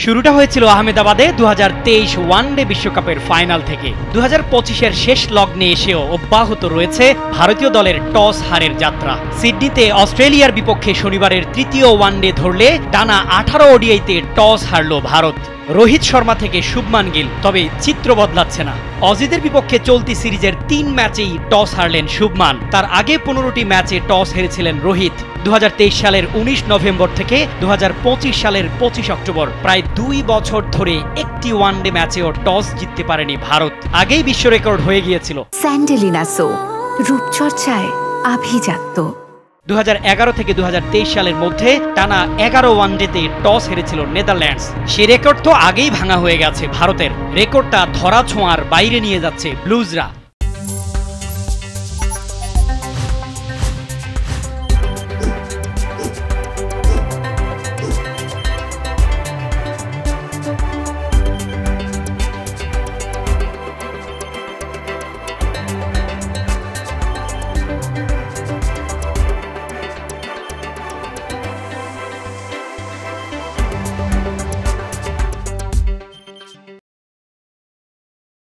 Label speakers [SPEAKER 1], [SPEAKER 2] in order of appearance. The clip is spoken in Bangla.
[SPEAKER 1] শুরুটা হয়েছিল আহমেদাবাদে 2023 ওয়ানডে বিশ্বকাপের ফাইনাল থেকে। 2025-এর শেষ লগ্নে এসেও অব্যাহত রয়েছে ভারতীয় দলের টস হারের যাত্রা। সিডনিতে অস্ট্রেলিয়ার বিপক্ষে শনিবারের তৃতীয় ওয়ানডে ধরলে টানা 18 ওডিআইতে টস হারল ভারত। রোহিত শর্মা থেকে শুভমান গিল, তবে চিত্র বদলাচ্ছে না। অজিদের বিপক্ষে চলতি সিরিজের 3 ম্যাচেই টস হারলেন শুভমান। তার আগে 15টি ম্যাচে টস হেরেছিলেন রোহিত। 2023 সালের 19 নভেম্বর থেকে 2025 সালের 25 অক্টোবর প্রায় 2 বছর ধরে একটি ওয়ানডে ম্যাচেও টস জিততে পারেনি ভারত। আগেই বিশ্ব রেকর্ড হয়ে গিয়েছিল।
[SPEAKER 2] স্যান্ডেলিনা সো, রূপচর্চায় আভিজাত্য।
[SPEAKER 1] 2011 থেকে 2023 সালের মধ্যে টানা 11 ওয়ানডেতে টস হেরেছিল নেদারল্যান্ডস। সে রেকর্ড তো আগেই ভাঙা হয়ে গেছে ভারতের। রেকর্ডটা ধরা ছোঁয়ার বাইরে নিয়ে যাচ্ছে ব্লুজরা।